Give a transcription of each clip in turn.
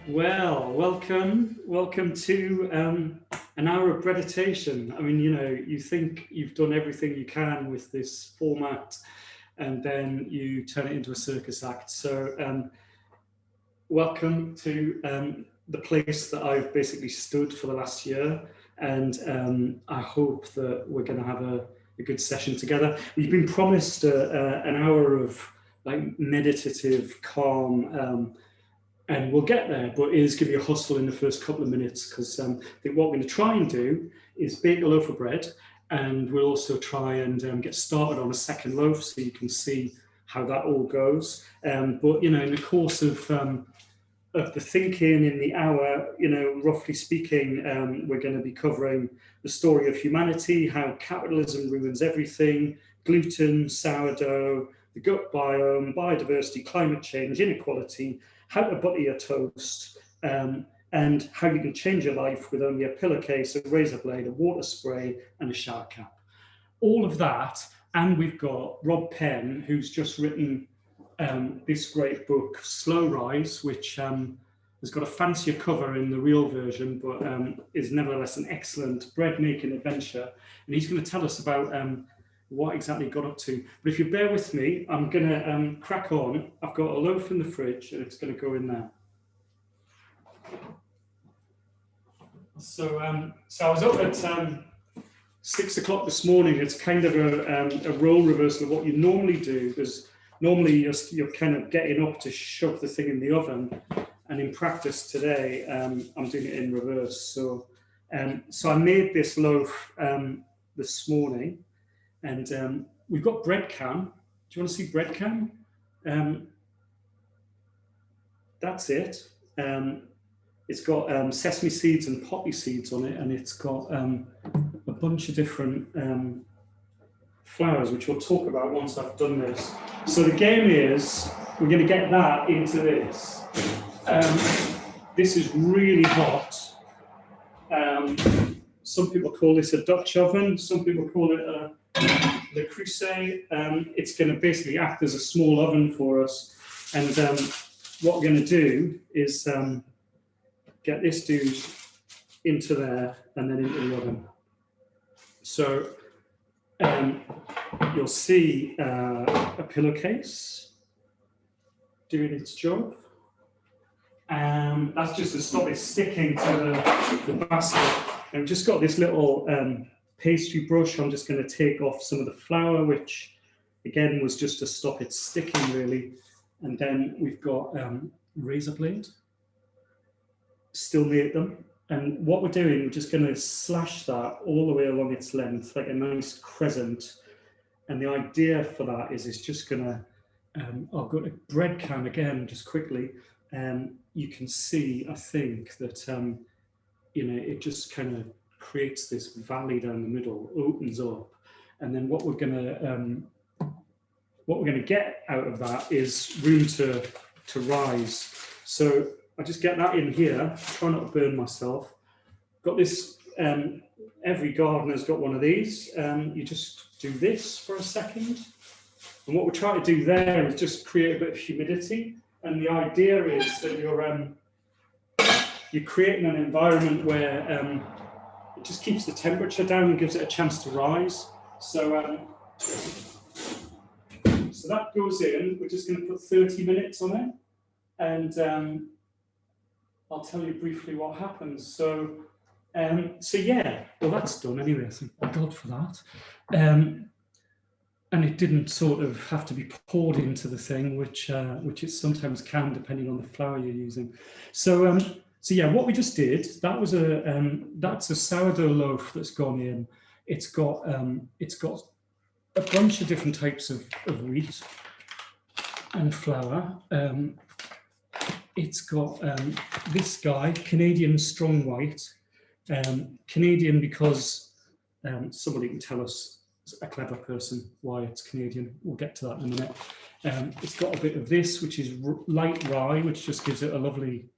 Well, welcome to an hour of breaditation. I mean, you think you've done everything you can with this format, and then you turn it into a circus act. So, welcome to the place that I've basically stood for the last year, and I hope that we're going to have a good session together. We've been promised an hour of like meditative, calm. And we'll get there, but it is going to be a hustle in the first couple of minutes because I think what we're going to try and do is bake a loaf of bread, and we'll also try and get started on a second loaf so you can see how that all goes. But in the course of the thinking in the hour, roughly speaking, we're going to be covering the story of humanity, how capitalism ruins everything, gluten, sourdough, the gut biome, biodiversity, climate change, inequality, how to butter your toast, and how you can change your life with only a pillowcase, a razor blade, a water spray, and a shower cap. All of that, and we've got Rob Penn, who's just written this great book, Slow Rise, which has got a fancier cover in the real version, but is nevertheless an excellent bread-making adventure. And he's going to tell us about what exactly got up to. But if you bear with me, I'm going to crack on. I've got a loaf in the fridge, and it's going to go in there. So I was up at 6 o'clock this morning. It's kind of a role reversal of what you normally do, because normally you're kind of getting up to shove the thing in the oven, and in practice today, I'm doing it in reverse. So I made this loaf this morning, and we've got bread can. Do you want to see bread can? That's it. It's got sesame seeds and poppy seeds on it, and it's got a bunch of different flours, which we'll talk about once I've done this. So the game is, we're going to get that into this. This is really hot. Some people call this a Dutch oven. Some people call it a Le Creuset. It's going to basically act as a small oven for us. And what we're going to do is get this dude into there and then into the oven. So you'll see a pillowcase doing its job. That's just to stop it sticking to the basket. I've just got this little pastry brush. I'm just going to take off some of the flour, which again was just to stop it sticking really. And then we've got razor blade, still made them. And what we're doing, we're just going to slash that all the way along its length, like a nice crescent. And the idea for that is it's just going to, I'll go to bread can again, just quickly. You can see, I think, that, it just kind of creates this valley down the middle, opens up. And then what we're going to get out of that is room to rise. So I just get that in here, try not to burn myself. Got this, every gardener's got one of these. You just do this for a second. And what we're trying to do there is just create a bit of humidity. And the idea is that you're creating an environment where it just keeps the temperature down and gives it a chance to rise. So that goes in. We're just going to put 30 minutes on it. And I'll tell you briefly what happens. So yeah, well, that's done anyway. So thank God for that. And it didn't sort of have to be poured into the thing, which it sometimes can, depending on the flour you're using. So yeah, what we just did, that's a sourdough loaf that's gone in. It's got a bunch of different types of wheat and flour. It's got this guy, Canadian strong white. Canadian because somebody can tell us, a clever person, why it's Canadian. We'll get to that in a minute. It's got a bit of this, which is light rye, which just gives it a lovely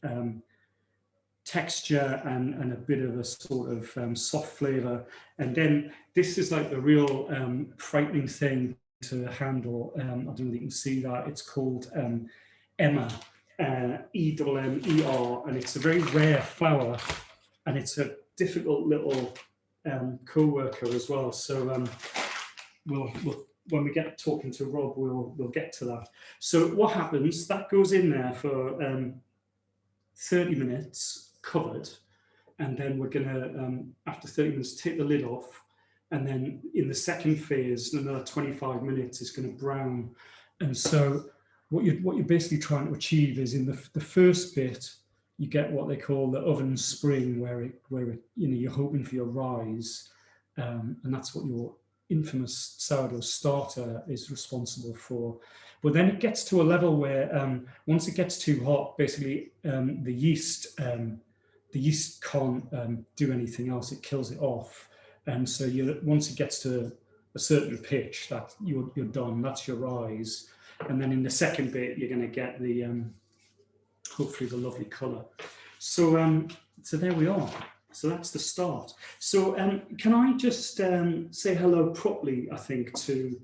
texture and a bit of a sort of soft flavour. And then this is like the real frightening thing to handle. I don't know if you can see that. It's called Emma, EMMA, BEMMER, and it's a very rare flour, and it's a difficult little co-worker as well. So we'll when we get talking to Rob, we'll get to that. So what happens? That goes in there for 30 minutes covered, and then we're gonna after 30 minutes take the lid off, and then in the second phase, another 25 minutes is going to brown. And so what you're basically trying to achieve is in the first bit, you get what they call the oven spring, where it you're hoping for your rise, and that's what your infamous sourdough starter is responsible for. But then it gets to a level where once it gets too hot, basically the yeast can't do anything else. It kills it off, and so once it gets to a certain pitch, that you're done. That's your rise, and then in the second bit, you're going to get the hopefully the lovely colour. So so there we are. So that's the start. So can I just say hello properly, I think, to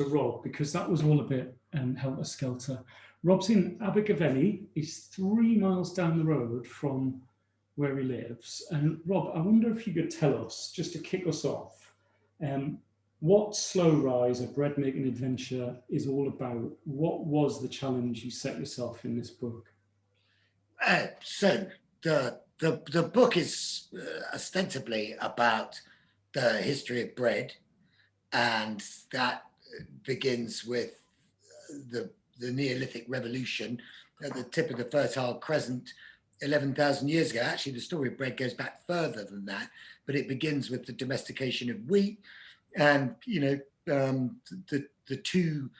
Rob, because that was all a bit helter-skelter. Rob's in Abergavenny. He's 3 miles down the road from where he lives. And Rob, I wonder if you could tell us, just to kick us off, what Slow Rise, a bread making adventure, is all about. What was the challenge you set yourself in this book? So the book is ostensibly about the history of bread, and that begins with the Neolithic Revolution at the tip of the Fertile Crescent 11,000 years ago. Actually, the story of bread goes back further than that, but it begins with the domestication of wheat, and the two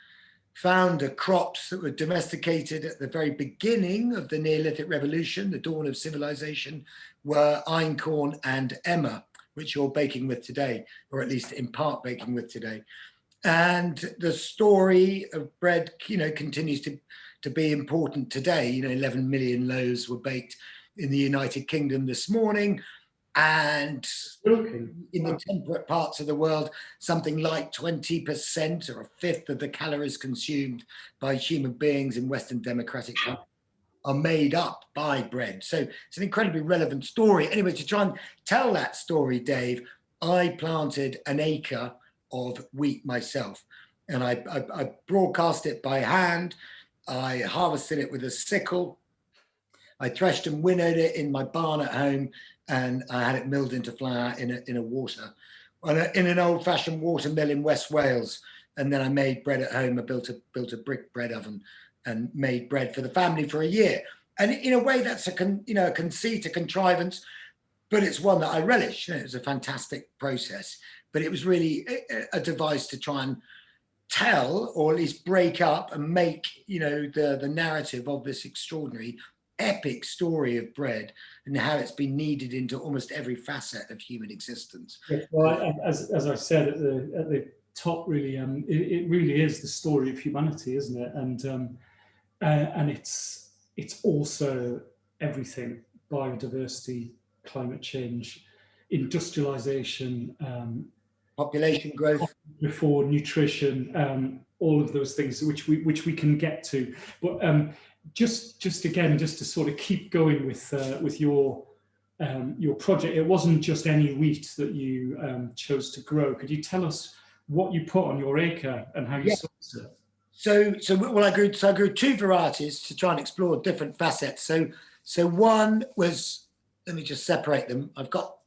founder crops that were domesticated at the very beginning of the Neolithic Revolution, the dawn of civilization, were einkorn and emmer, which you're baking with today, or at least in part baking with today. And the story of bread, continues to be important today. 11 million loaves were baked in the United Kingdom this morning. And in the temperate parts of the world, something like 20% or a fifth of the calories consumed by human beings in Western democratic countries are made up by bread. So it's an incredibly relevant story. Anyway, to try and tell that story, Dave, I planted an acre of wheat myself, and I broadcast it by hand. I harvested it with a sickle. I threshed and winnowed it in my barn at home, and I had it milled into flour in an old-fashioned water mill in West Wales. And then I made bread at home. I built a brick bread oven and made bread for the family for a year. And in a way, that's a conceit, a contrivance, but it's one that I relish. It was a fantastic process, but it was really a device to try and tell, or at least break up and make, the narrative of this extraordinary epic story of bread and how it's been kneaded into almost every facet of human existence. Well, as I said at the top, really, it really is the story of humanity, isn't it? And it's also everything: biodiversity, climate change, industrialization, population growth, before nutrition, all of those things which we can get to. But just to sort of keep going with your project, it wasn't just any wheat that you chose to grow. Could you tell us what you put on your acre and how you sourced it? I grew two varieties to try and explore different facets. So one was, let me just separate them. I've got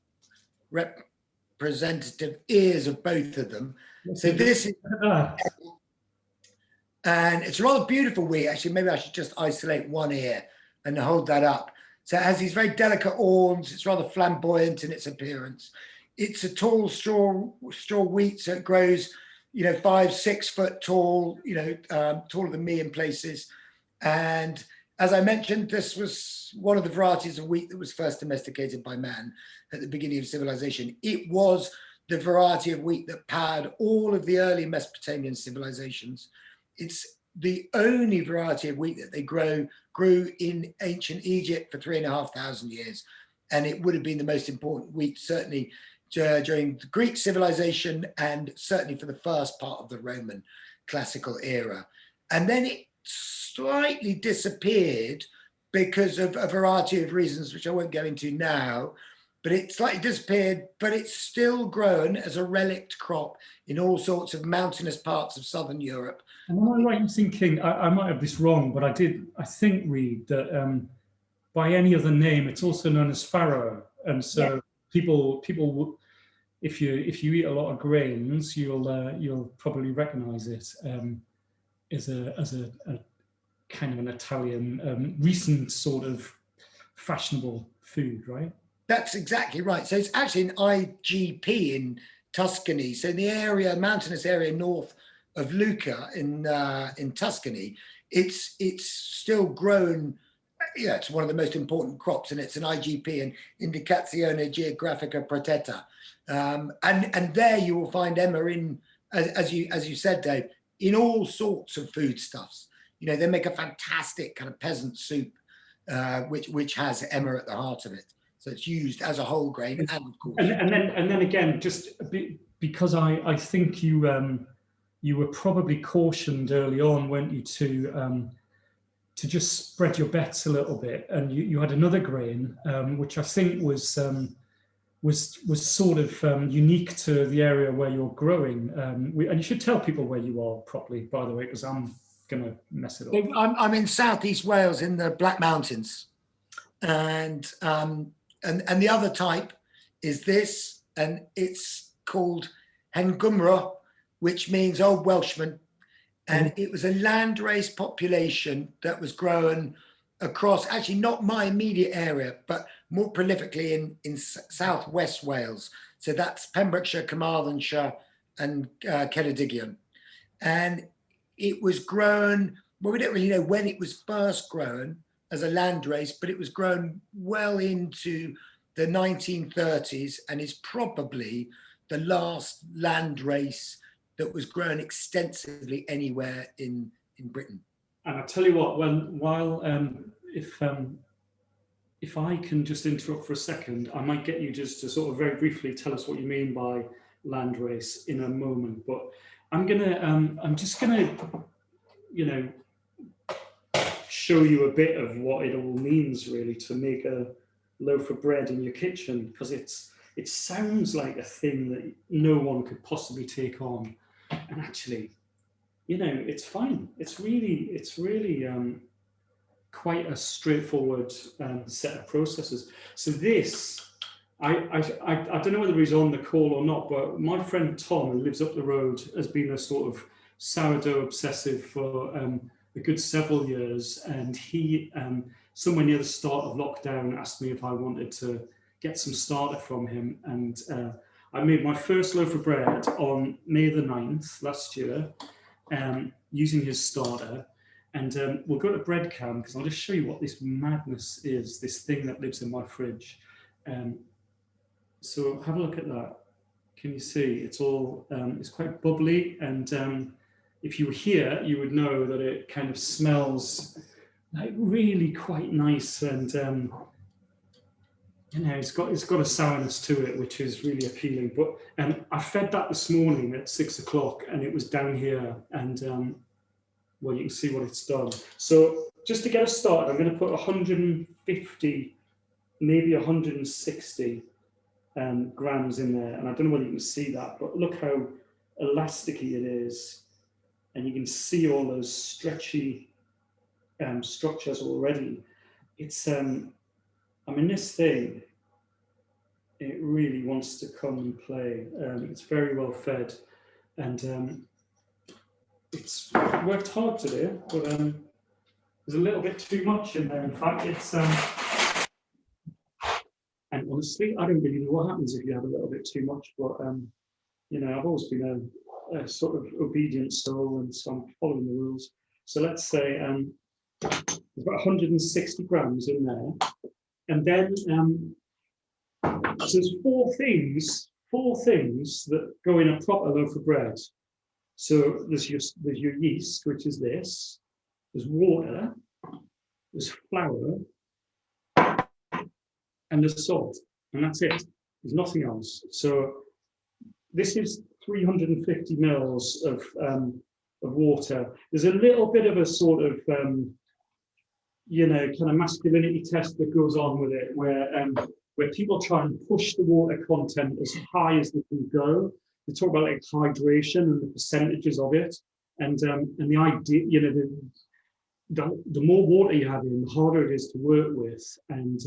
representative ears of both of them. So this is, and it's a rather beautiful wheat. Actually, maybe I should just isolate one ear and hold that up. So it has these very delicate awns. It's rather flamboyant in its appearance. It's a tall straw wheat, so it grows, 5-6 foot tall, taller than me in places. And as I mentioned, this was one of the varieties of wheat that was first domesticated by man at the beginning of civilization. It was the variety of wheat that powered all of the early Mesopotamian civilizations. It's the only variety of wheat that they grew in ancient Egypt for 3,500 years. And it would have been the most important wheat, certainly during the Greek civilization, and certainly for the first part of the Roman classical era. And then it slightly disappeared because of a variety of reasons, which I won't go into now. But it slightly disappeared, but it's still grown as a relict crop in all sorts of mountainous parts of southern Europe. And am I right in thinking, I might have this wrong, but I think read that by any other name, it's also known as farro. And so people, if you eat a lot of grains, you'll probably recognise it as a kind of an Italian recent sort of fashionable food, right? That's exactly right. So it's actually an IGP in Tuscany. So in the area, mountainous area north of Lucca in Tuscany, it's still grown. Yeah, it's one of the most important crops, and it's an IGP, an Indicazione Geografica Protetta. And there you will find Emma in, as you said, Dave, in all sorts of foodstuffs. You know, they make a fantastic kind of peasant soup, which has Emma at the heart of it. So it's used as a whole grain, and of course. And then again, just because I think you were probably cautioned early on, weren't you, to just spread your bets a little bit, and you had another grain which I think was sort of unique to the area where you're growing. And you should tell people where you are properly, by the way, because I'm going to mess it up. I'm in southeast Wales in the Black Mountains, and the other type is this, and it's called Hen Gymro, which means old Welshman. And it was a landrace population that was grown across, actually not my immediate area, but more prolifically in southwest Wales. So that's Pembrokeshire, Carmarthenshire, and Ceredigion. And it was grown, well, we don't really know when it was first grown as a landrace, but it was grown well into the 1930s and is probably the last landrace that was grown extensively anywhere in Britain. And I tell you what, if I can just interrupt for a second, I might get you just to sort of very briefly tell us what you mean by landrace in a moment. But I'm just gonna, you know, show you a bit of what it all means really to make a loaf of bread in your kitchen, because it sounds like a thing that no one could possibly take on, and actually, you know, it's fine. It's really quite a straightforward set of processes. So this, I don't know whether he's on the call or not, but my friend Tom, who lives up the road, has been a sort of sourdough obsessive for a good several years, and he somewhere near the start of lockdown asked me if I wanted to get some starter from him, and I made my first loaf of bread on May the 9th last year using his starter. And we'll go to bread cam because I'll just show you what this madness is, this thing that lives in my fridge. So have a look at that. Can you see? It's all, it's quite bubbly, and if you were here, you would know that it kind of smells like really quite nice, and you know, it's got a sourness to it, which is really appealing. But I fed that this morning at 6 o'clock, and it was down here, and well, you can see what it's done. So just to get us started, I'm going to put 150, maybe 160 grams in there. And I don't know whether you can see that, but look how elasticy it is. And you can see all those stretchy structures already. It's, I mean, this thing, it really wants to come and play. It's very well fed. And it's worked hard today, but there's a little bit too much in there. In fact, it's and honestly, I don't really know what happens if you have a little bit too much. But you know, I've always been a sort of obedient soul, and so I'm following the rules. So let's say there's about 160 grams in there, and then so there's four things that go in a proper loaf of bread. So there's your yeast, which is this. There's water, there's flour, and there's salt, and that's it. There's nothing else. So this is 350 mils of water. There's a little bit of a sort of you know, kind of masculinity test that goes on with it, where people try and push the water content as high as they can go. They talk about like hydration and the percentages of it, and the idea, you know, the more water you have in, the harder it is to work with, and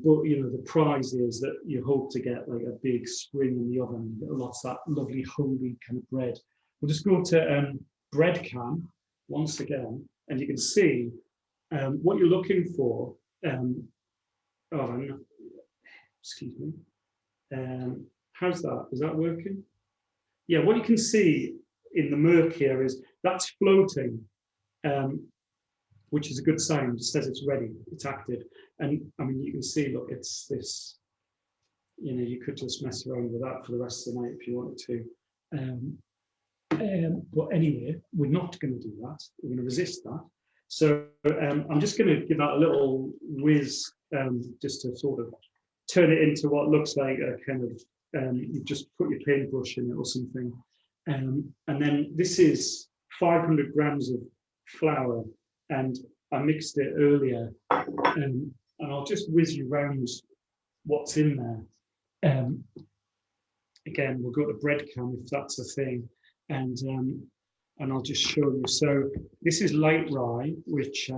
but you know, the prize is that you hope to get like a big spring in the oven, lots of that lovely holy kind of bread. We'll just go to bread can once again, and you can see what you're looking for. Excuse me. How's that? Is that working? Yeah, what you can see in the murk here is that's floating, which is a good sign. It says it's ready, it's active. And I mean, you can see, look, it's this, you know, you could just mess around with that for the rest of the night if you wanted to. But anyway, we're not going to do that. We're going to resist that. So I'm just going to give that a little whiz, just to sort of turn it into what looks like a kind of, you just put your paintbrush in it or something. And then this is 500 grams of flour, and I mixed it earlier. And I'll just whiz you around what's in there. Again, we'll go to bread can if that's a thing. And I'll just show you. So this is light rye, which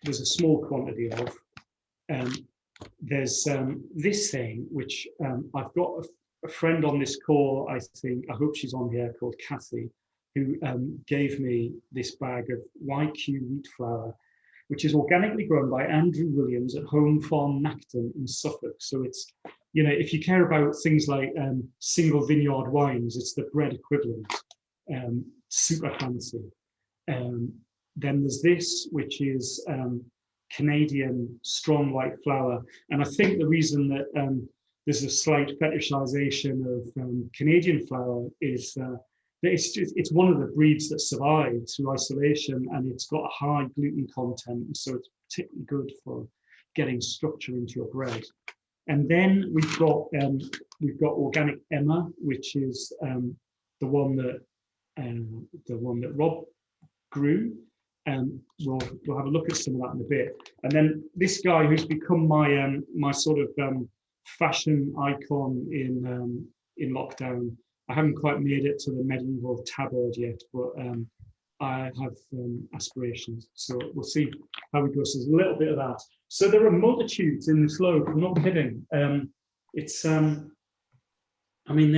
there's a small quantity of. There's this thing, which I've got a friend on this call, I think, I hope she's on here, called Kathy, who gave me this bag of YQ wheat flour, which is organically grown by Andrew Williams at Home Farm Nacton in Suffolk. So it's, you know, if you care about things like single vineyard wines, it's the bread equivalent, super fancy. Then there's this, which is Canadian strong white flour. And I think the reason that there's a slight fetishization of Canadian flour is that it's one of the breeds that survived through isolation, and it's got a high gluten content, so it's particularly good for getting structure into your bread. And then we've got organic Emma, which is the one that Rob grew. We'll have a look at some of that in a bit. And then this guy who's become my sort of fashion icon in lockdown. I haven't quite made it to the medieval tabard yet, but I have aspirations. So we'll see how it goes. There's a little bit of that. So there are multitudes in this loaf. I'm not kidding. It's I mean,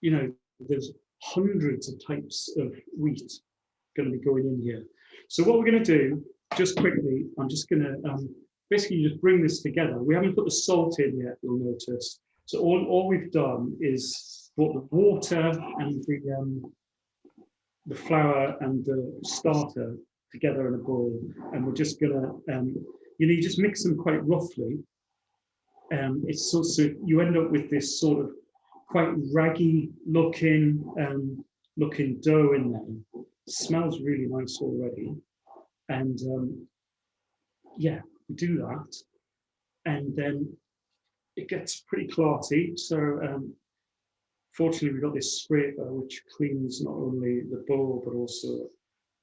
there's hundreds of types of wheat going to be going in here. So what we're going to do, just quickly, I'm just going to basically just bring this together. We haven't put the salt in yet, you'll notice. So all we've done is put the water and the flour and the starter together in a bowl, and we're just going to, you just mix them quite roughly. It's so you end up with this sort of quite raggy looking dough in there. It smells really nice already, and yeah, we do that, and then it gets pretty clarty. So fortunately, we've got this scraper which cleans not only the bowl but also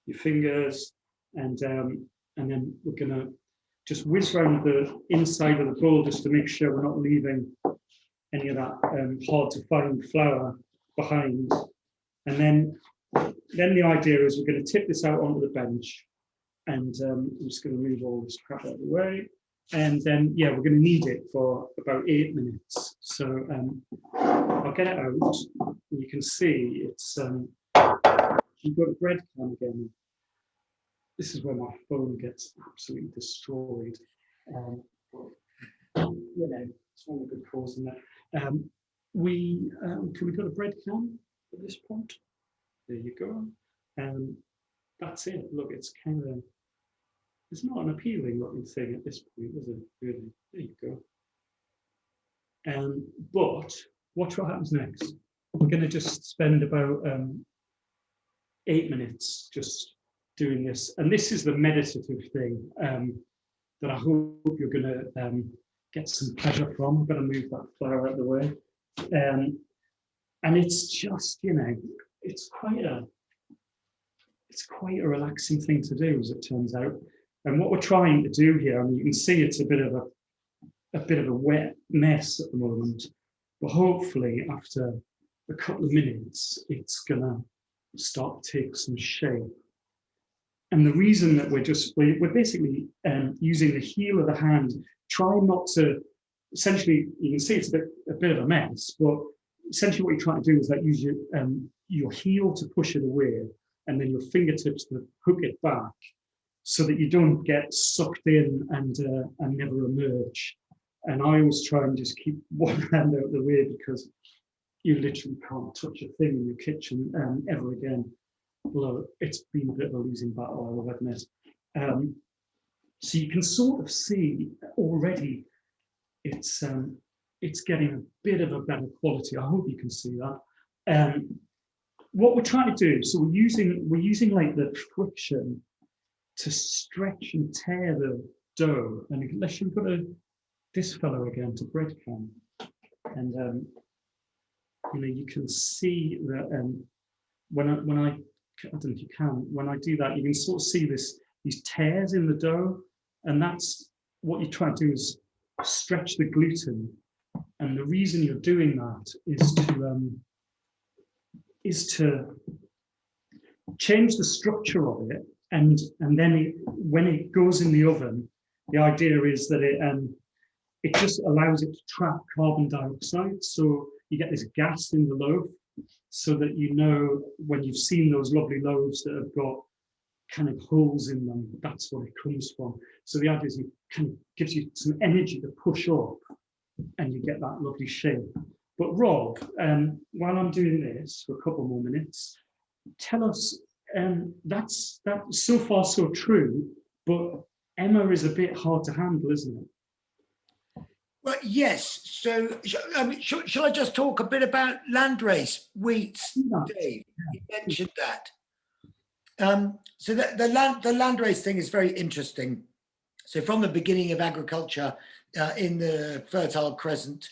your fingers, and then we're gonna just whiz around the inside of the bowl just to make sure we're not leaving any of that hard to find flour behind. And then the idea is we're going to tip this out onto the bench, and I'm just going to move all this crap out of the way. And then, yeah, we're going to knead it for about 8 minutes. So I'll get it out. You can see it's, you've got a bread can again. This is where my phone gets absolutely destroyed. It's one of the good cause in that. Can we go to bread can at this point? There you go. That's it. Look, it's kind of, it's not an appealing looking thing at this point, is it? Really? There you go. But watch what happens next. We're going to just spend about 8 minutes just doing this. And this is the meditative thing that I hope you're going to get some pleasure from. I'm going to move that flour out of the way. And it's just, it's quite it's quite a relaxing thing to do, as it turns out. And what we're trying to do here, I mean, you can see it's a bit of a wet mess at the moment, but hopefully after a couple of minutes, it's gonna start to take some shape. And the reason that we're basically using the heel of the hand, try not to, essentially, you can see it's a bit of a mess, but essentially what you're trying to do is like use your heel to push it away, and then your fingertips to hook it back, so that you don't get sucked in and never emerge. And I always try and just keep one hand out of the way, because you literally can't touch a thing in your kitchen ever again. Although it's been a bit of a losing battle, I'll admit. So you can sort of see already it's getting a bit of a better quality. I hope you can see that. What we're trying to do, so we're using like the friction to stretch and tear the dough. And unless you've got this fellow again to breadcrumb, and you can see that when I don't know if you can, when I do that, you can sort of see these tears in the dough, and that's what you're trying to do, is stretch the gluten. And the reason you're doing that is to change the structure of it, and then when it goes in the oven, the idea is that it just allows it to trap carbon dioxide, so you get this gas in the loaf, so that when you've seen those lovely loaves that have got kind of holes in them, that's where it comes from. So the idea is it kind of gives you some energy to push up, and you get that lovely shape. But Rob, while I'm doing this for a couple more minutes, tell us, that's so far so true, but Emma is a bit hard to handle, isn't it? Well, yes. So, shall I just talk a bit about landrace wheats, Dave? You mentioned that. So the landrace thing is very interesting. So from the beginning of agriculture in the Fertile Crescent,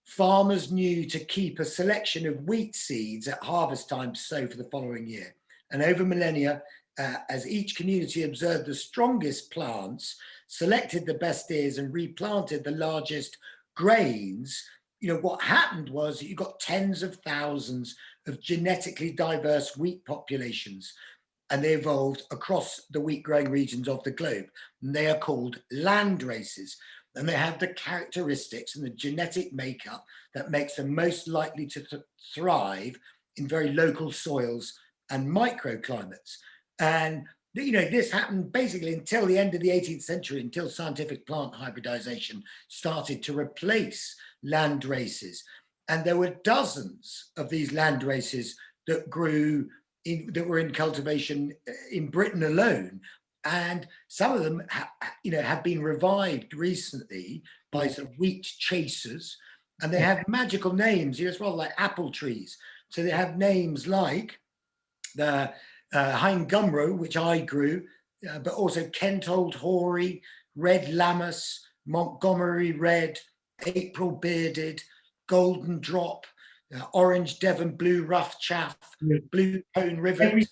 farmers knew to keep a selection of wheat seeds at harvest time to sow for the following year. And over millennia, as each community observed the strongest plants, selected the best ears, and replanted the largest grains, what happened was you got tens of thousands of genetically diverse wheat populations, and they evolved across the wheat growing regions of the globe. And they are called land races. And they have the characteristics and the genetic makeup that makes them most likely to thrive in very local soils and microclimates. And this happened basically until the end of the 18th century, until scientific plant hybridization started to replace land races. And there were dozens of these land races that grew that were in cultivation in Britain alone. And some of them have been revived recently by sort of wheat chasers, and they have magical names, as well, like apple trees. So they have names like the Hein Gumro, which I grew, but also Kent Old Hoary, Red Lammas, Montgomery Red, April Bearded, Golden Drop, Orange Devon Blue Rough Chaff, Blue Cone Rivet.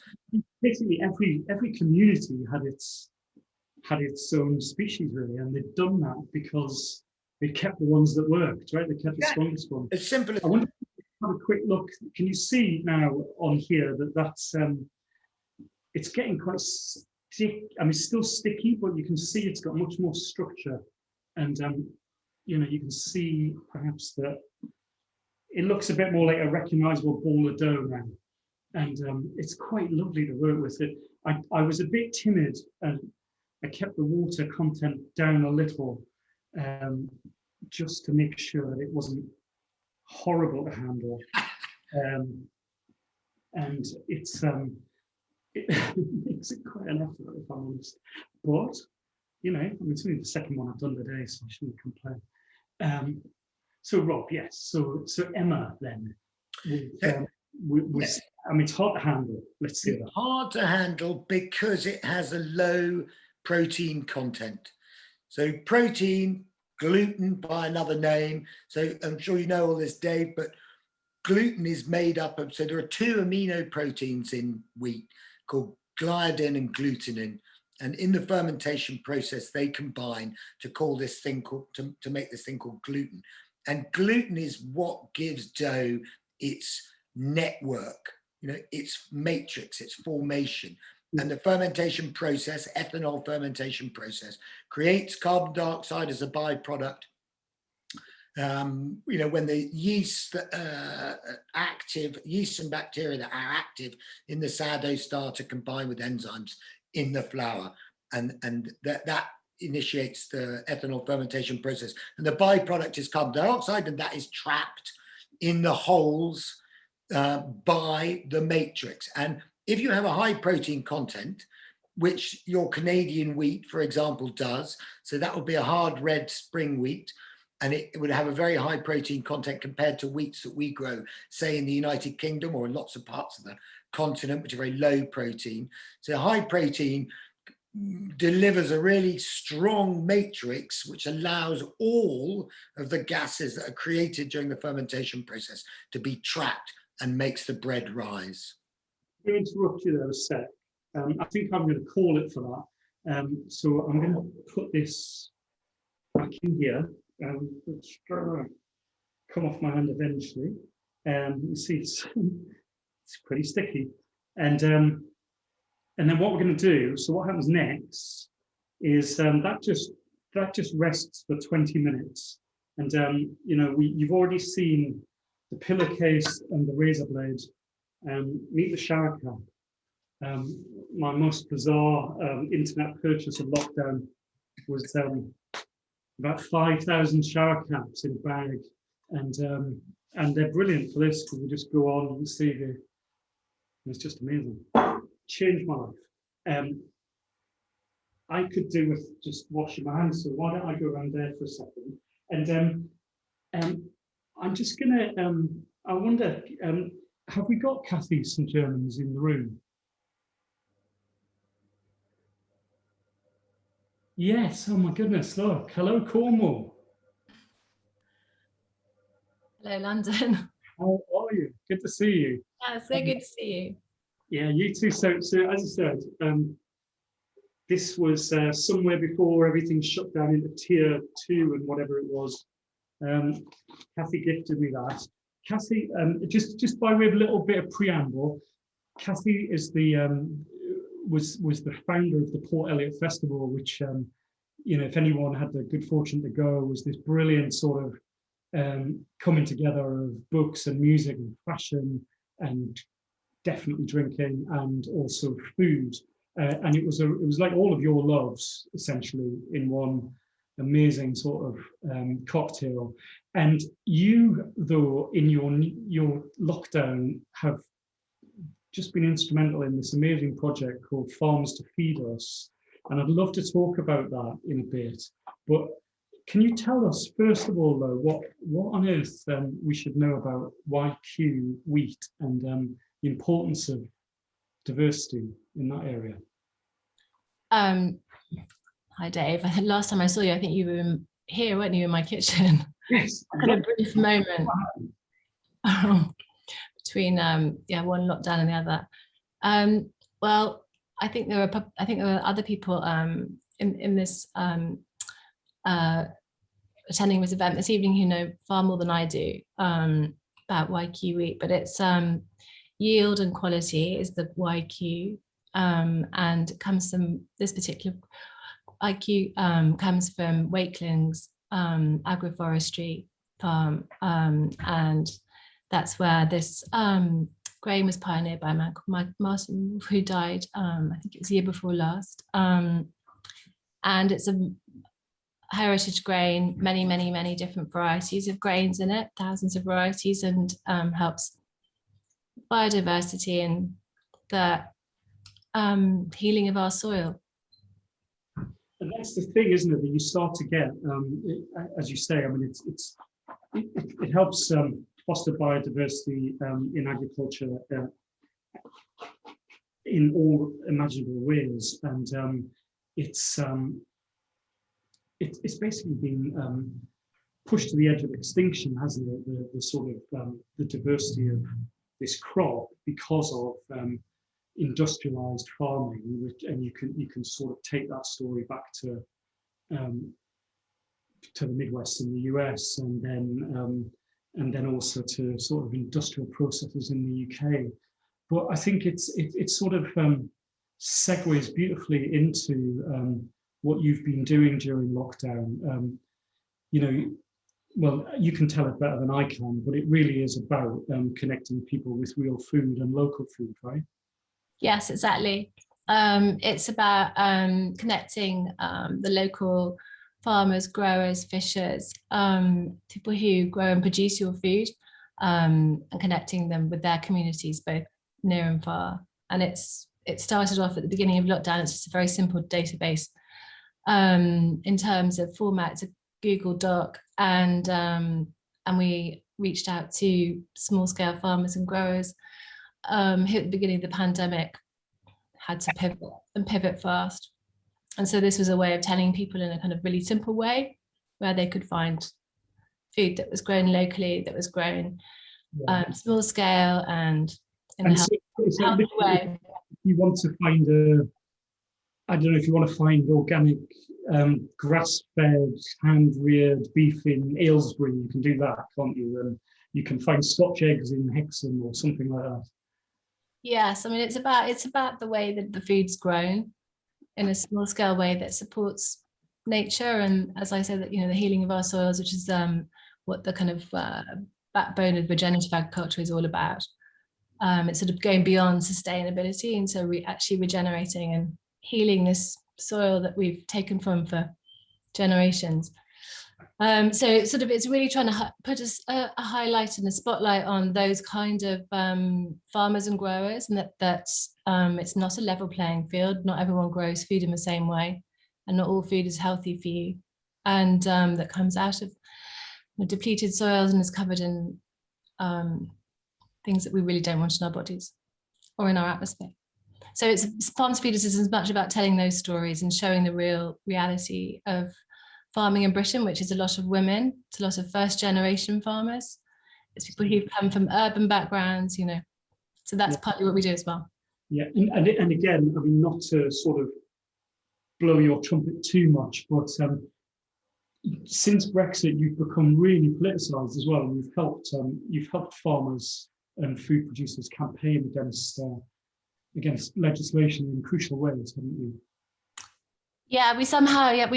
Basically, every community had its own species, really, and they've done that because they kept the ones that worked, right? They kept the strongest one. As simple as. I want to have a quick look. Can you see now on here that's it's getting quite sticky. I mean, it's still sticky, but you can see it's got much more structure, and you can see perhaps that it looks a bit more like a recognizable ball of dough now. And it's quite lovely to work with it. I was a bit timid, and I kept the water content down a little, just to make sure that it wasn't horrible to handle. And it makes it quite an effort, if I'm honest. But it's only the second one I've done today, so I shouldn't complain. So Rob, yes. So Emma then. It's hard to handle. Let's see that. Hard to handle because it has a low protein content. So protein, gluten by another name. So I'm sure you know all this, Dave, but gluten is made up of, so there are two amino proteins in wheat called gliadin and glutenin. And in the fermentation process, they combine to call this thing called, to make this thing called gluten. And gluten is what gives dough its network, its matrix, its formation. And the fermentation process, ethanol fermentation process, creates carbon dioxide as a byproduct. When the yeast and bacteria that are active in the sourdough starter combine with enzymes in the flour, and that initiates the ethanol fermentation process. And the byproduct is carbon dioxide, and that is trapped in the holes by the matrix. And if you have a high protein content, which your Canadian wheat, for example, does, so that would be a hard red spring wheat, and it would have a very high protein content compared to wheats that we grow, say in the United Kingdom or in lots of parts of the continent, which are very low protein. So high protein delivers a really strong matrix, which allows all of the gases that are created during the fermentation process to be trapped and makes the bread rise. I'm going to interrupt you there a sec. I think I'm going to call it for that. So I'm going to put this back in here. It's come off my hand eventually. You see, it's pretty sticky. And then what we're going to do, so what happens next is that just rests for 20 minutes. And you've already seen the pillowcase and the razor blade. Meet the shower cap. My most bizarre internet purchase of lockdown was about 5,000 shower caps in a bag, and they're brilliant for this because we just go on and see it's just amazing. Changed my life. I could do with just washing my hands, so why don't I go around there for a second? And I'm just gonna. I wonder, have we got Kathy St. Germans in the room? Yes. Oh my goodness! Look, hello, Cornwall. Hello, London. How are you? Good to see you. Yeah, so good to see you. Yeah, you too. So as I said, this was somewhere before everything shut down into tier 2 and whatever it was. Kathy gifted me that. Kathy, just by way of a little bit of preamble, Kathy is was the founder of the Port Eliot Festival, which if anyone had the good fortune to go, was this brilliant sort of coming together of books and music and fashion and definitely drinking and also food, and it was like all of your loves essentially in one amazing sort of cocktail. And you, though, in your lockdown, have just been instrumental in this amazing project called Farms to Feed Us, and I'd love to talk about that in a bit. But can you tell us, first of all, though, what on earth we should know about YQ wheat and the importance of diversity in that area? Hi, Dave. I think last time I saw you, I think you were here, weren't you, in my kitchen? Yes. Kind of brief moment between one lockdown and the other. Well, I think there were other people in this attending this event this evening who know far more than I do about YQ wheat, but it's yield and quality is the YQ, and it comes from this particular IQ comes from Wakeling's agroforestry farm, and that's where this grain was pioneered by a man called Martin, who died, I think it was the year before last, and it's a heritage grain, many different varieties of grains in it, thousands of varieties, and helps biodiversity and the healing of our soil. And that's the thing, isn't it, that you start to get, as you say, I mean, it helps foster biodiversity in agriculture in all imaginable ways, and it's basically been pushed to the edge of extinction, hasn't it? The sort of the diversity of this crop because of industrialized farming, and you can sort of take that story back to the Midwest in the US, and then also to sort of industrial processes in the UK. But I think it sort of segues beautifully into what you've been doing during lockdown. You know, well, you can tell it better than I can, but it really is about connecting people with real food and local food, right? Yes, exactly. It's about connecting the local farmers, growers, fishers, people who grow and produce your food, and connecting them with their communities, both near and far. And it started off at the beginning of lockdown. It's just a very simple database in terms of format. It's a Google Doc, and we reached out to small scale farmers and growers who at the beginning of the pandemic had to pivot fast. And so this was a way of telling people in a kind of really simple way where they could find food that was grown locally, that was grown small scale and in a healthy way. If you want to find I don't know, if you want to find organic grass-fed, hand-reared beef in Aylesbury, you can do that, can't you? And you can find Scotch eggs in Hexham or something like that. Yes, I mean it's about the way that the food's grown in a small scale way that supports nature, and as I said, that the healing of our soils, which is what the kind of backbone of regenerative agriculture is all about. It's sort of going beyond sustainability, and so we actually regenerating and healing this soil that we've taken from for generations. So it's really trying to put a highlight and a spotlight on those kind of farmers and growers, and that it's not a level playing field. Not everyone grows food in the same way, and not all food is healthy for you, and that comes out of depleted soils and is covered in things that we really don't want in our bodies or in our atmosphere. So Farms Feeders is as much about telling those stories and showing the real reality of farming in Britain, which is a lot of women, it's a lot of first generation farmers, it's people who come from urban backgrounds, so that's partly what we do as well. Yeah, and again, I mean, not to sort of blow your trumpet too much, but since Brexit, you've become really politicized as well, and you've helped farmers and food producers campaign against legislation in crucial ways, haven't you? Yeah, we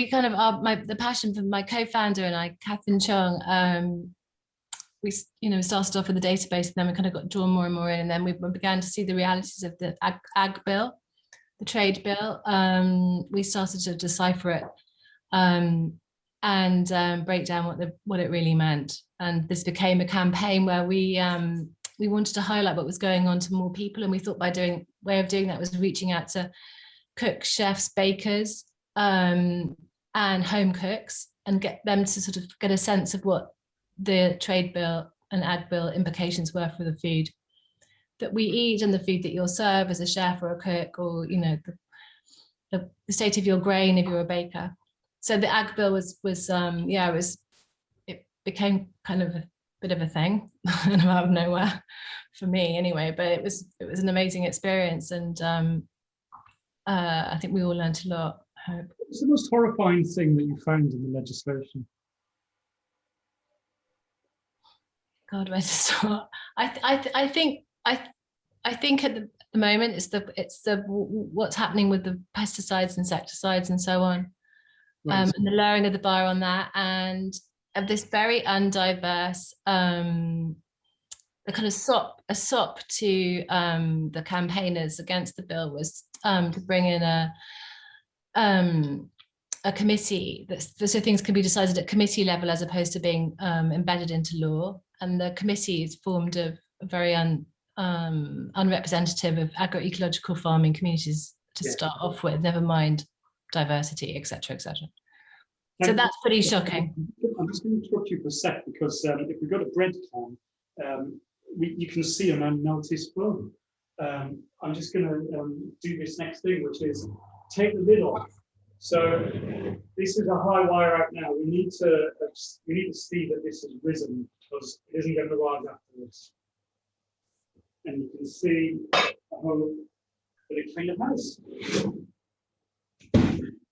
kind of are the passion for my co-founder and I, Catherine Chung. We started off with the database, and then we kind of got drawn more and more in, and then we began to see the realities of the ag bill, the trade bill. We started to decipher it and break down what it really meant. And this became a campaign where we wanted to highlight what was going on to more people, and we thought way of doing that was reaching out to cooks, chefs, bakers, and home cooks, and get them to sort of get a sense of what the trade bill and ag bill implications were for the food that we eat and the food that you'll serve as a chef or a cook, or the state of your grain if you're a baker. So the ag bill it became kind of a bit of a thing out of nowhere for me anyway, but it was an amazing experience, and I think we all learned a lot. I hope. What's the most horrifying thing that you found in the legislation? God, where to start? I think at the moment it's the what's happening with the pesticides, insecticides, and so on, right. And the lowering of the bar on that, and of this very undiverse, the kind of a sop to the campaigners against the bill was to bring in a committee so things can be decided at committee level as opposed to being embedded into law. And the committee is formed of very unrepresentative of agroecological farming communities to start off with, never mind diversity, etc., etc. So that's pretty shocking. I'm just going to interrupt you for a sec, because if we go to breadcan, you can see a man melt his spoon. I'm just going to do this next thing, which is take the lid off. So this is a high wire out now. We need to see that this has risen, because it isn't going to rise after this. And you can see how but it kind of has.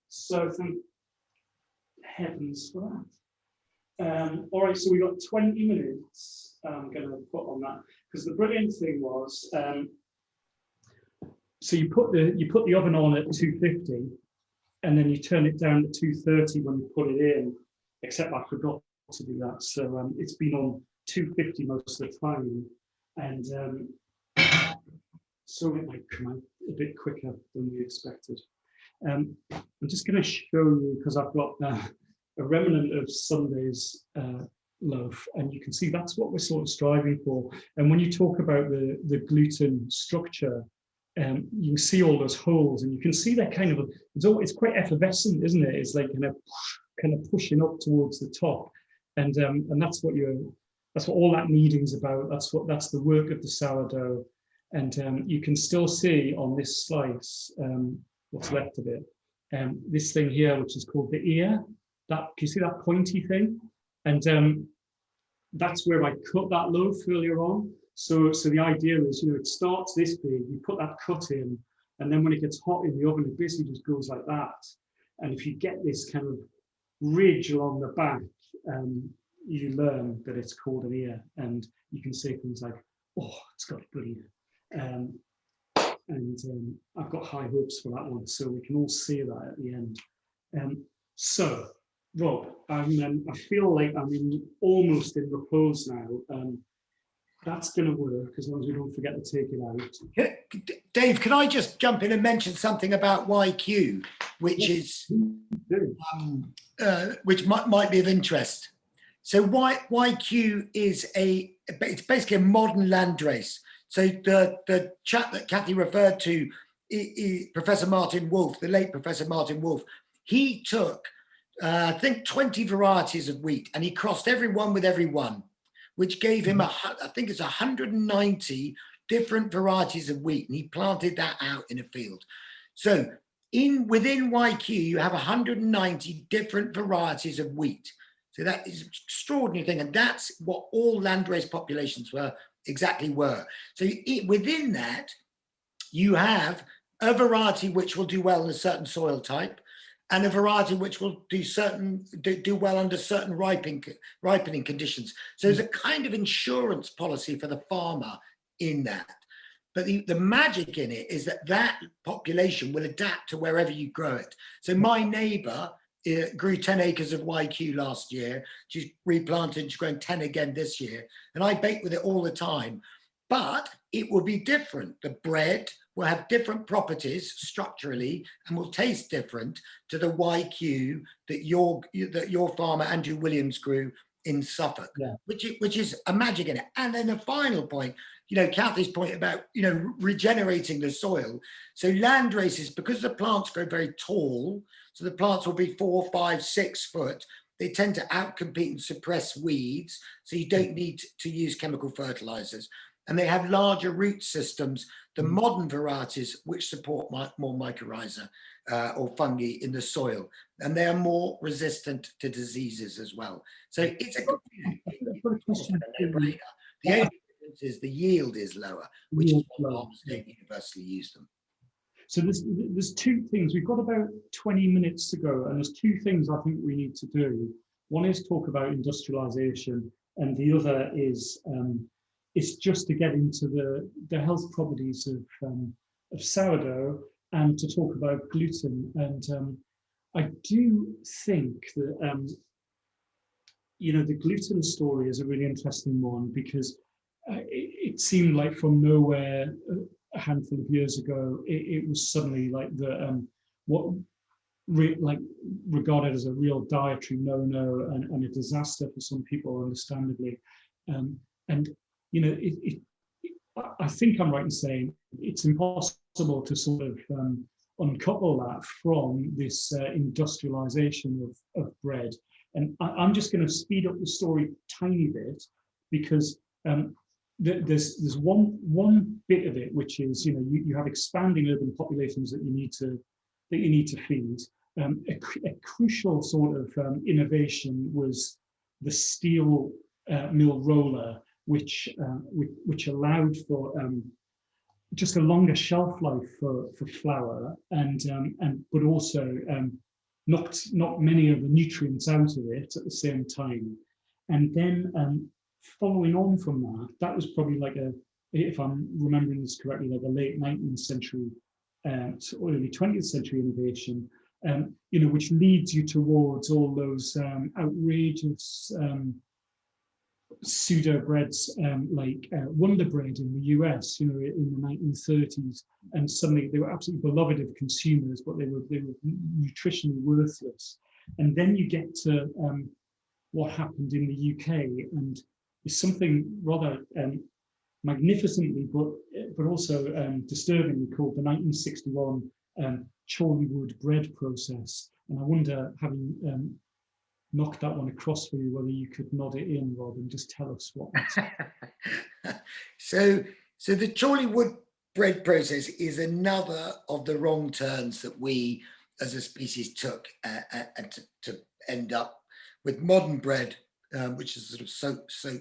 So thank heavens for that. All right, so we got 20 minutes. I'm going to put on that because the brilliant thing was, so you put the oven on at 250, and then you turn it down to 230 when you put it in. Except I forgot to do that, so it's been on 250 most of the time, and so it might come out a bit quicker than we expected. I'm just going to show you, because I've got a remnant of Sunday's loaf, and you can see that's what we're sort of striving for. And when you talk about the gluten structure, you can see all those holes, and you can see that kind of, it's quite effervescent, isn't it? It's like kind of pushing up towards the top, and that's what all that kneading's about. That's the work of the sourdough, and you can still see on this slice what's left of it. This thing here, which is called the ear, can you see that pointy thing? And that's where I cut that loaf earlier on. So the idea is, it starts this big, you put that cut in, and then when it gets hot in the oven, it basically just goes like that. And if you get this kind of ridge along the back, you learn that it's called an ear, and you can say things like, "Oh, it's got to bleed." And I've got high hopes for that one, so we can all see that at the end. So, Rob, I feel like I'm almost in repose now. That's going to work as long as we don't forget to take it out. Dave, can I just jump in and mention something about YQ, which is which might be of interest. So YQ is it's basically a modern landrace. So the chap that Kathy referred to, Professor Martin Wolf, the late Professor Martin Wolf, he took I think 20 varieties of wheat, and he crossed every one with every one, which gave him I think it's 190 different varieties of wheat, and he planted that out in a field. So within YQ, you have 190 different varieties of wheat. So that is an extraordinary thing, and that's what all landrace populations were. So within that, you have a variety which will do well in a certain soil type, and a variety which will do well under certain ripening conditions. So there's a kind of insurance policy for the farmer in that. But the magic in it is that population will adapt to wherever you grow it. So my neighbor grew 10 acres of YQ last year. She's replanted, she's growing 10 again this year. And I bake with it all the time. But it will be different. The bread will have different properties structurally and will taste different to the YQ that your farmer, Andrew Williams, grew in Suffolk, which is a magic in it. And then the final point, Kathy's point about, regenerating the soil. So land races, because the plants grow very tall, so the plants will be 4, 5, 6 foot, they tend to outcompete and suppress weeds. So you don't need to use chemical fertilizers. And they have larger root systems, the modern varieties, which support more mycorrhiza or fungi in the soil. And they are more resistant to diseases as well. So it's a no-brainer. The only difference is the yield is lower, which is why farmers don't universally use them. So there's two things. We've got about 20 minutes to go, and there's two things I think we need to do. One is talk about industrialization, and the other is it's just to get into the health properties of sourdough and to talk about gluten. And I do think that the gluten story is a really interesting one, because it seemed like from nowhere a handful of years ago it was suddenly like regarded as a real dietary no-no and a disaster for some people, understandably. I think I'm right in saying it's impossible to sort of uncouple that from this industrialization of bread. And I'm just going to speed up the story a tiny bit, because there's one bit of it, which is you have expanding urban populations that you need to feed. A crucial sort of innovation was the steel mill roller, which allowed for just a longer shelf life for flour, and but also knocked many of the nutrients out of it at the same time. And then following on from that, that was probably like if I'm remembering this correctly, like a late 19th century, early 20th century innovation, which leads you towards all those outrageous pseudo breads like Wonder Bread in the US, in the 1930s, and suddenly they were absolutely beloved of consumers, but they were nutritionally worthless. And then you get to what happened in the UK, and it's something rather magnificently, but also disturbingly, called the 1961 Chorley wood bread process. And I wonder, having knocked that one across for you, whether you could nod it in, Rob, and just tell us what that's. So the Chorley wood bread process is another of the wrong turns that we as a species took to end up with modern bread, which is sort of so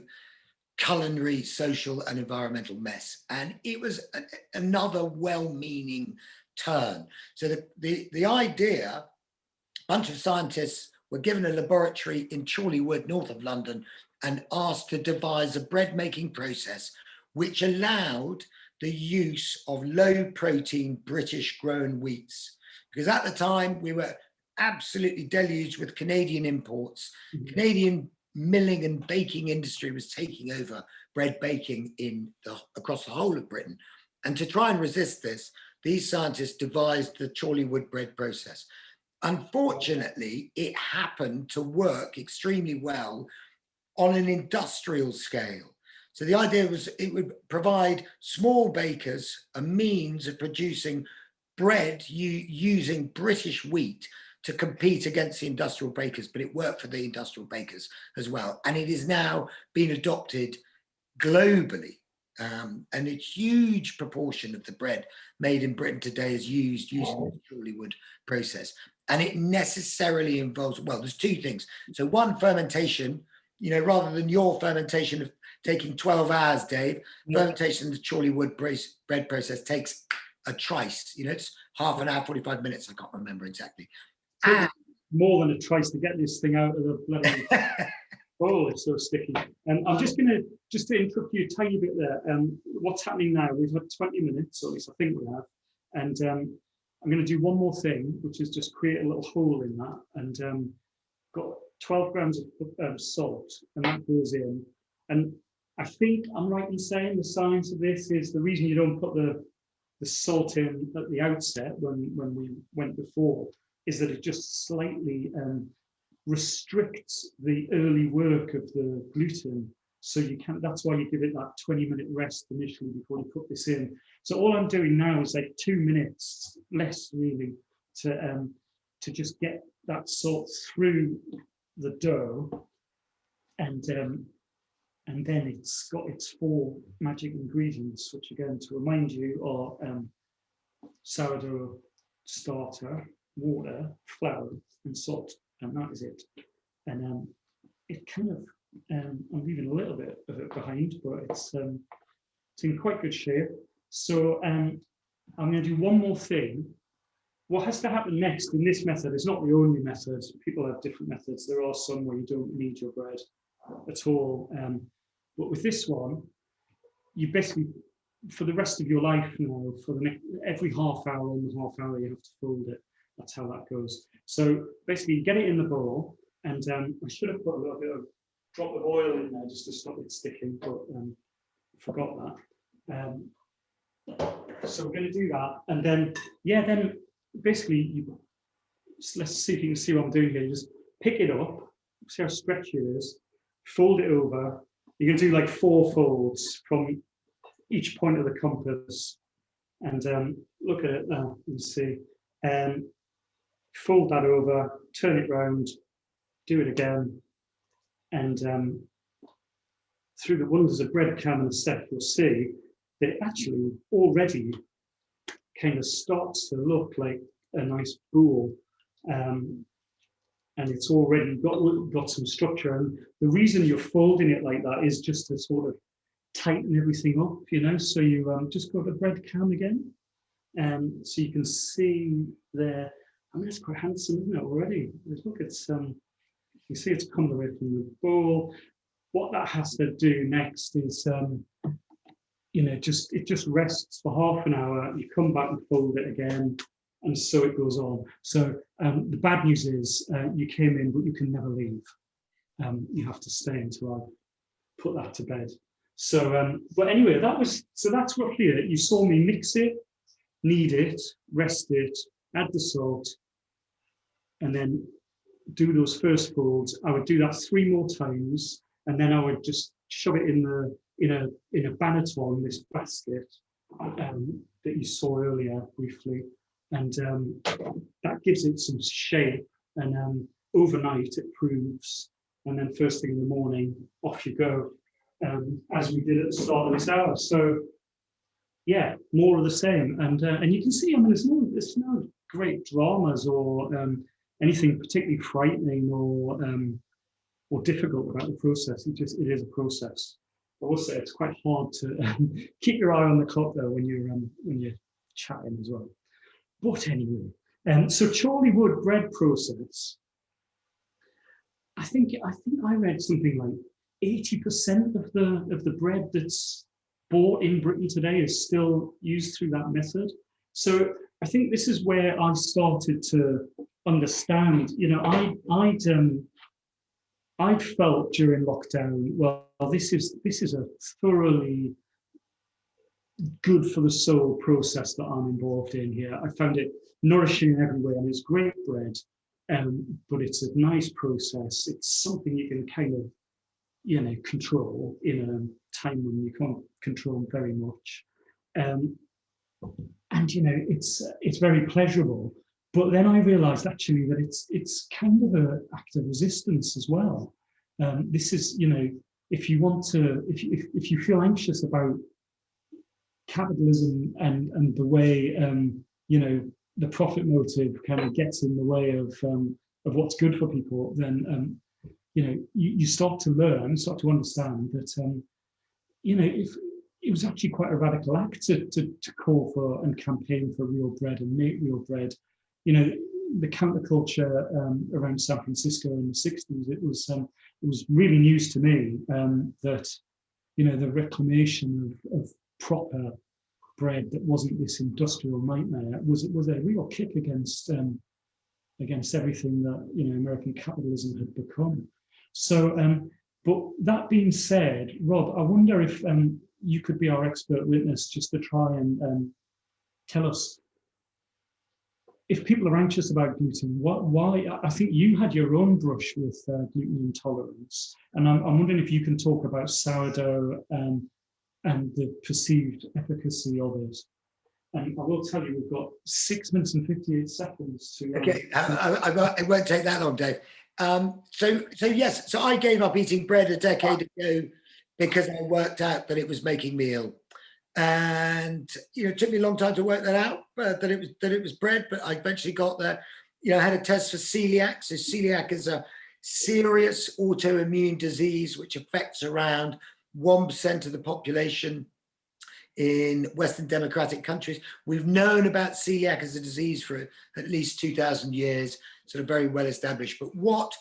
culinary, social and environmental mess. And it was another well-meaning turn. So the idea, a bunch of scientists were given a laboratory in Chorley Wood, north of London, and asked to devise a bread making process which allowed the use of low protein British grown wheats. Because at the time we were absolutely deluged with Canadian imports. Mm-hmm. Canadian milling and baking industry was taking over bread baking across the whole of Britain. And to try and resist this, these scientists devised the Chorley wood bread process. Unfortunately, it happened to work extremely well on an industrial scale. So the idea was it would provide small bakers a means of producing bread using British wheat to compete against the industrial bakers, but it worked for the industrial bakers as well. And it is now being adopted globally. And a huge proportion of the bread made in Britain today is using the Chorley wood process. And it necessarily involves, well, there's two things. So one, fermentation, rather than your fermentation of taking 12 hours, Dave, fermentation of the Chorley wood bread process takes a trice. It's half an hour, 45 minutes. I can't remember exactly. More than a trice to get this thing out of the bloody oh, it's so sticky. I'm just to interrupt you a tiny bit there. What's happening now? We've had 20 minutes, or at least I think we have. And I'm going to do one more thing, which is just create a little hole in that. And got 12 grams of salt, and that goes in. And I think I'm right in saying the science of this is the reason you don't put the salt in at the outset when we went before is that it just slightly restricts the early work of the gluten, so you can't. That's why you give it that 20-minute rest initially before you put this in. So all I'm doing now is like 2 minutes less, really, to just get that salt through the dough, and then it's got its 4 magic ingredients, which again, to remind you, are sourdough starter, water, flour, and salt. And that is it. And it kind of, I'm leaving a little bit of it behind, but it's in quite good shape. So I'm going to do one more thing. What has to happen next in this method is not the only method. People have different methods. There are some where you don't knead your bread at all. But with this one, you basically, for the rest of your life now, for the next, every half hour on the half hour, you have to fold it. That's how that goes. So basically, you get it in the bowl, and I should have put a little bit of drop of oil in there just to stop it sticking, but forgot that. So we're going to do that, and then then basically, let's see if you can see what I'm doing here. You just pick it up, see how stretchy it is, fold it over. You're going to do like 4 folds from each point of the compass, and look at it now. You see. Fold that over, turn it round, do it again, and through the wonders of breadcam and sec, you'll see that it actually already kind of starts to look like a nice bowl, and it's already got some structure. And the reason you're folding it like that is just to sort of tighten everything up, you know. So you just go to the bread can again. So you can see there, I mean, it's quite handsome, isn't it, already? Look, it's, you see it's come away from the bowl. What that has to do next is, you know, it just rests for half an hour. You come back and fold it again, and so it goes on. So the bad news is you came in, but you can never leave. You have to stay until I put that to bed. So, but anyway, that's roughly it. You saw me mix it, knead it, rest it, add the salt, and then do those first folds. I would do that 3 more times, and then I would just shove it in a banneton, this basket that you saw earlier briefly, and that gives it some shape. And overnight it proves, and then first thing in the morning, off you go, as we did at the start of this hour. So yeah, more of the same. And you can see, I mean, there's no great dramas or anything particularly frightening or difficult about the process. It is a process. I will say it's quite hard to keep your eye on the clock though when you're chatting as well. But anyway, so Chorley wood bread process. I think I read something like 80% of the bread that's bought in Britain today is still used through that method. So I think this is where I started to understand. You know, I'd felt during lockdown, well, this is a thoroughly good for the soul process that I'm involved in here. I found it nourishing in every way, and it's great bread, but it's a nice process. It's something you can kind of, you know, control in a time when you can't control very much. And you know, it's very pleasurable. But then I realized actually that it's kind of an act of resistance as well. This is, you know, if you want to, if you feel anxious about capitalism and the way, you know, the profit motive kind of gets in the way of what's good for people, then you know, you start to understand that, you know, if it was actually quite a radical act to call for and campaign for real bread and make real bread. You know, the counterculture around San Francisco in the 60s, it was really news to me that, you know, the reclamation of proper bread that wasn't this industrial nightmare was a real kick against everything that, you know, American capitalism had become. So, but that being said, Rob, I wonder if you could be our expert witness just to try and tell us, if people are anxious about gluten, why? I think you had your own brush with gluten intolerance, and I'm wondering if you can talk about sourdough and the perceived efficacy of it. And I will tell you, we've got 6 minutes and 58 seconds to. Okay, it won't take that long, Dave. So yes, so I gave up eating bread a decade ago because I worked out that it was making me ill. And you know, it took me a long time to work that out, that it was bread, but I eventually got there. You know, I had a test for celiac. So celiac is a serious autoimmune disease which affects around 1% of the population in Western democratic countries. We've known about celiac as a disease for at least 2,000 years, sort of very well established. But what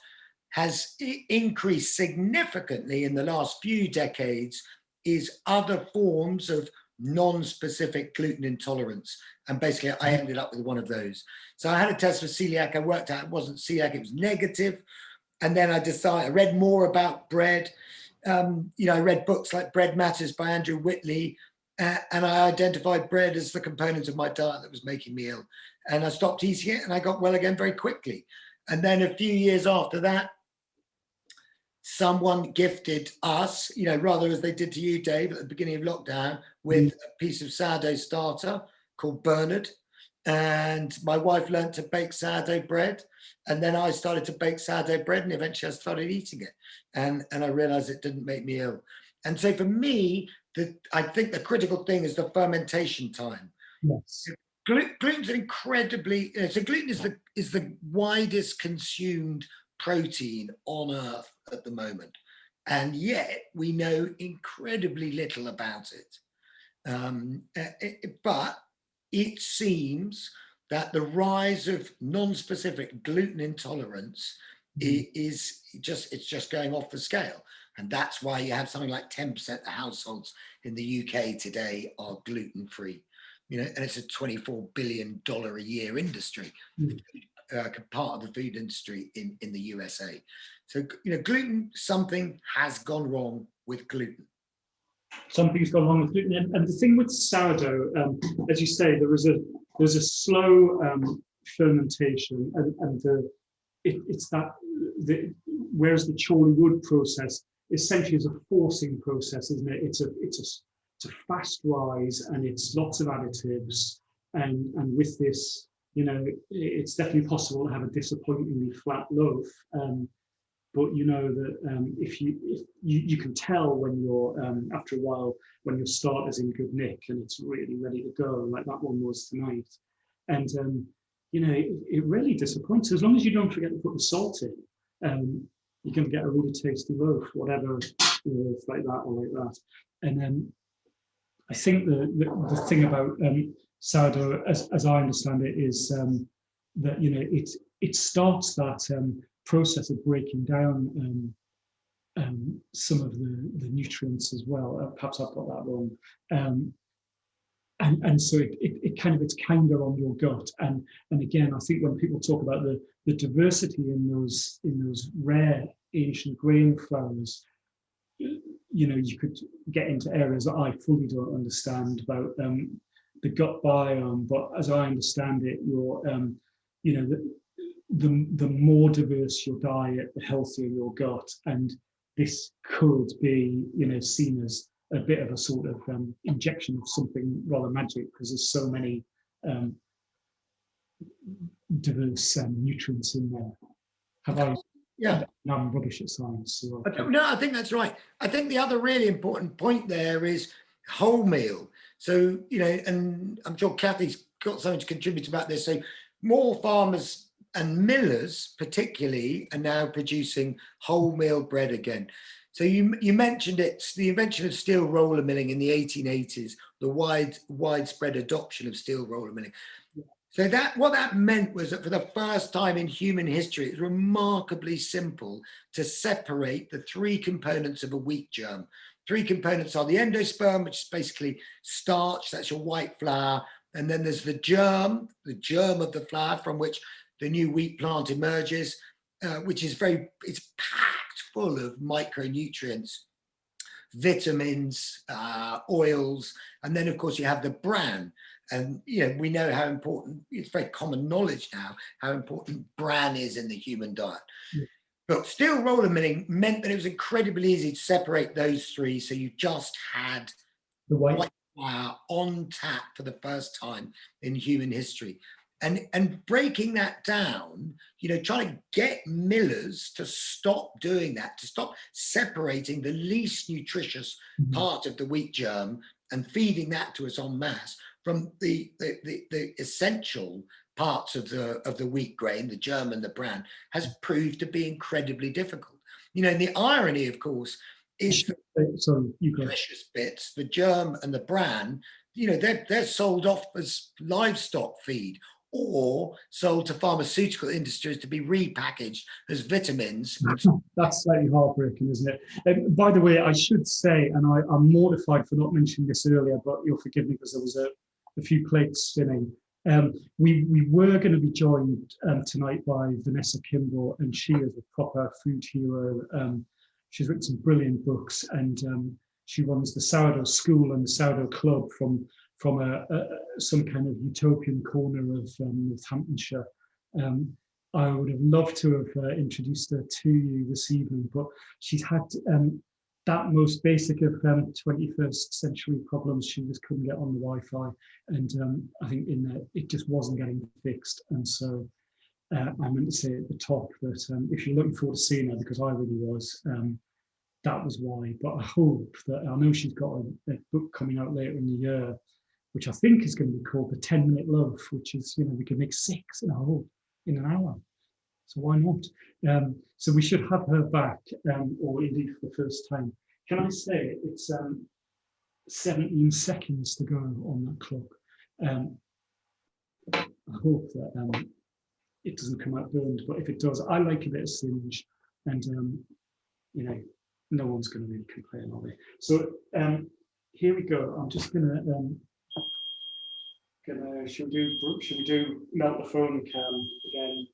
has increased significantly in the last few decades is other forms of non-specific gluten intolerance. And basically I ended up with one of those. So I had a test for celiac. I worked out it wasn't celiac, it was negative. And then I read more about bread. You know, I read books like Bread Matters by Andrew Whitley, and I identified bread as the component of my diet that was making me ill. And I stopped eating it and I got well again very quickly. And then a few years after that, someone gifted us, you know, rather as they did to you, Dave, at the beginning of lockdown, with a piece of sourdough starter called Bernard. And my wife learned to bake sourdough bread. And then I started to bake sourdough bread, and eventually I started eating it. And I realized it didn't make me ill. And so for me, I think the critical thing is the fermentation time. Yes. Gluten's incredibly, so gluten is the widest consumed protein on earth at the moment. and yet we know incredibly little about it. But it seems that the rise of non-specific gluten intolerance is just going off the scale. And that's why you have something like 10% of households in the UK today are gluten-free, you know, and it's a $24 billion a year industry, part of the food industry in the USA. So, you know, gluten, something has gone wrong with gluten. Something's gone wrong with gluten. And the thing with sourdough, as you say, there's a slow fermentation, and it's that whereas the Chorley wood process essentially is a forcing process, isn't it? It's a fast rise, and it's lots of additives, and with this, you know, it's definitely possible to have a disappointingly flat loaf. But you know that if you can tell when you're after a while when your starter's in good nick and it's really ready to go, like that one was tonight. And you know, it really disappoints. As long as you don't forget to put the salt in, you can get a really tasty loaf, whatever, you know, it's like that or like that. And then I think the thing about sourdough, as I understand it, is that, you know, it starts that process of breaking down some of the nutrients as well. Perhaps I've got that wrong. And so it's kind of on your gut. And again, I think when people talk about the diversity in those rare ancient grain flours, you know, you could get into areas that I fully don't understand about the gut biome. But as I understand it, your you know, the more diverse your diet, the healthier your gut. And this could be, you know, seen as a bit of a sort of injection of something rather magic, because there's so many diverse nutrients in there. Have I? Yeah. No, I'm rubbish at science. So no, I think that's right. I think the other really important point there is wholemeal. So, you know, and I'm sure Kathy's got something to contribute about this. So more farmers and millers particularly are now producing wholemeal bread again. So you mentioned it's the invention of steel roller milling in the 1880s, the widespread adoption of steel roller milling. So what that meant was that for the first time in human history, it was remarkably simple to separate the three components of a wheat germ. Three components are the endosperm, which is basically starch, that's your white flour. And then there's the germ of the flour from which the new wheat plant emerges, which is it's packed full of micronutrients, vitamins, oils. And then of course you have the bran. And, you know, we know how important, it's very common knowledge now, how important bran is in the human diet. Yeah. But steel roller milling meant that it was incredibly easy to separate those three. So you just had the white flour on tap for the first time in human history. And breaking that down, you know, trying to get millers to stop doing that, to stop separating the least nutritious part of the wheat germ and feeding that to us en masse from the essential parts of the wheat grain, the germ and the bran, has proved to be incredibly difficult. You know, and the irony, of course, is the precious bits, the germ and the bran, you know, they're sold off as livestock feed or sold to pharmaceutical industries to be repackaged as vitamins. That's slightly heartbreaking, isn't it? By the way, I should say, and I'm mortified for not mentioning this earlier, but you'll forgive me because there was a few plates spinning. We were going to be joined tonight by Vanessa Kimball, and she is a proper food hero. She's written some brilliant books, and she runs the Sourdough School and the Sourdough Club from some kind of utopian corner of Northamptonshire. I would have loved to have introduced her to you this evening, but she's had that most basic of 21st century problems. She just couldn't get on the Wi-Fi, and I think it just wasn't getting fixed. And so I meant to say at the top that if you're looking forward to seeing her, because I really was, that was why. But I hope that, I know she's got a book coming out later in the year, which I think is going to be called The 10-Minute Loaf, which is, you know, we can make 6 in an hour. So why not? So we should have her back, or indeed for the first time. Can I say it's 17 seconds to go on that clock. I hope that it doesn't come out burned, but if it does, I like a bit of singe, and you know, no one's going to really complain, are they? So here we go. I'm just gonna should we do melt the phone can again?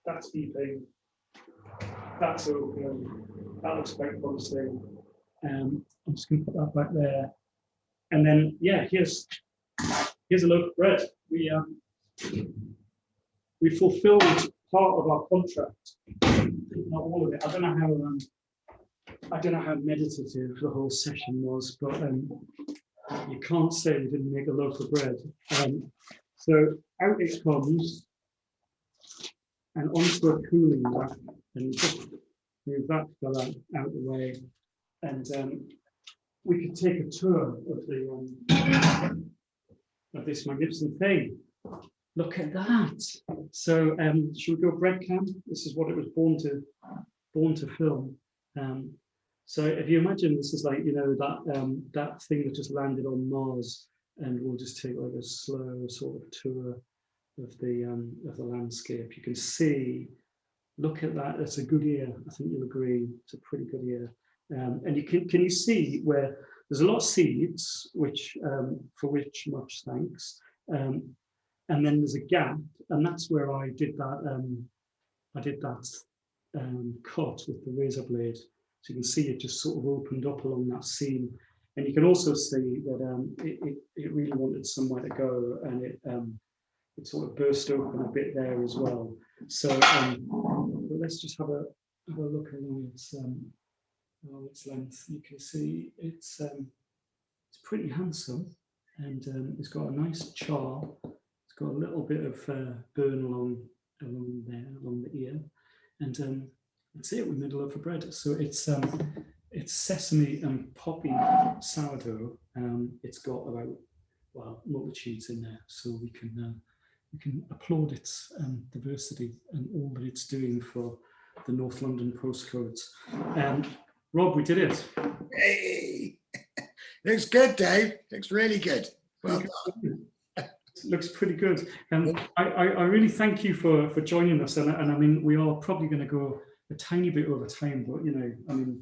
That's beeping. That's open. That looks quite promising. I'm just going to put that back there, and then yeah, here's a loaf of bread. We fulfilled part of our contract, not all of it. I don't know how meditative the whole session was, but you can't say we didn't make a loaf of bread. So out it comes, and onto a cooling rack, and just move that fella out the way, and we could take a tour of this magnificent thing. Look at that. So should we go bread can? This is what it was born to film. So if you imagine this is like, you know, that thing that just landed on Mars, and we'll just take like a slow sort of tour of the landscape. You can see, look at that. It's a good ear. I think you'll agree. It's a pretty good ear. And you can you see where there's a lot of seeds, which for which much thanks. And then there's a gap, and that's where I did that. Cut with the razor blade. So you can see it just sort of opened up along that seam, and you can also see that it really wanted somewhere to go, and it sort of burst open a bit there as well. So but let's just have a look along its length. You can see it's pretty handsome, and it's got a nice char. It's got a little bit of burn along there, along the ear, and that's it. We made a loaf of bread. So it's sesame and poppy sourdough. It's got about multitudes in there, so we can applaud its diversity and all that it's doing for the North London postcodes. Rob, we did it. Hey, looks good, Dave. Looks really good. Well done. Looks pretty good. I really thank you for joining us, and I mean, we are probably going to go a tiny bit over time, but you know, I mean,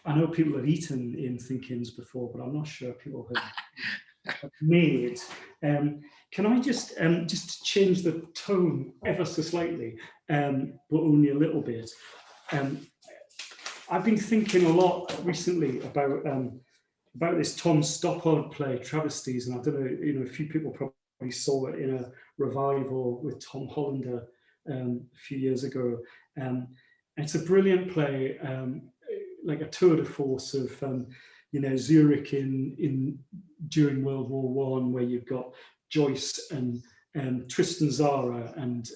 I know people have eaten in Thinkins before, but I'm not sure people have made. Can I just change the tone ever so slightly, but only a little bit? I've been thinking a lot recently about this Tom Stoppard play, Travesties, and I don't know, you know, a few people probably saw it in a revival with Tom Hollander a few years ago. It's a brilliant play, like a tour de force of you know, Zurich in during World War I, where you've got Joyce and Tristan Zara and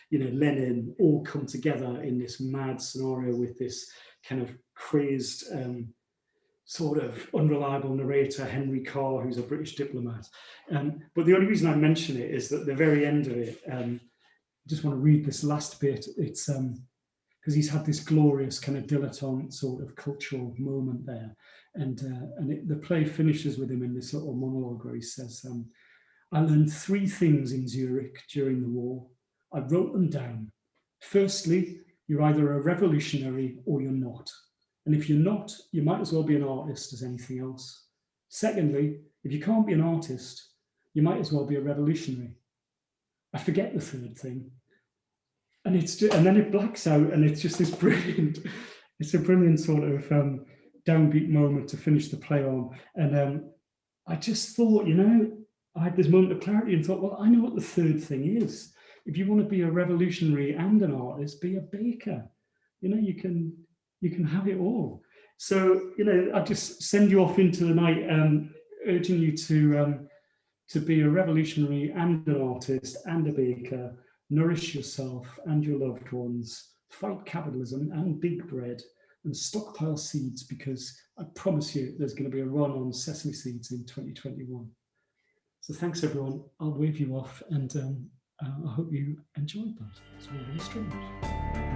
you know, Lenin all come together in this mad scenario with this kind of crazed sort of unreliable narrator, Henry Carr, who's a British diplomat. But the only reason I mention it is that at the very end of it, I just want to read this last bit. It's because he's had this glorious kind of dilettante sort of cultural moment there. And the play finishes with him in this little monologue where he says, I learned 3 things in Zurich during the war. I wrote them down. Firstly, you're either a revolutionary or you're not. And if you're not, you might as well be an artist as anything else. Secondly, if you can't be an artist, you might as well be a revolutionary. I forget the 3rd thing. And and then it blacks out, and it's just this brilliant, it's a brilliant sort of downbeat moment to finish the play on. And I just thought, you know, I had this moment of clarity and thought, well, I know what the 3rd thing is. If you want to be a revolutionary and an artist, be a baker. You know, you can have it all. So, you know, I just send you off into the night, urging you to be a revolutionary and an artist and a baker, nourish yourself and your loved ones, fight capitalism and big bread, and stockpile seeds, because I promise you there's going to be a run on sesame seeds in 2021. So thanks, everyone. I'll wave you off, and I hope you enjoyed that. It's all very strange.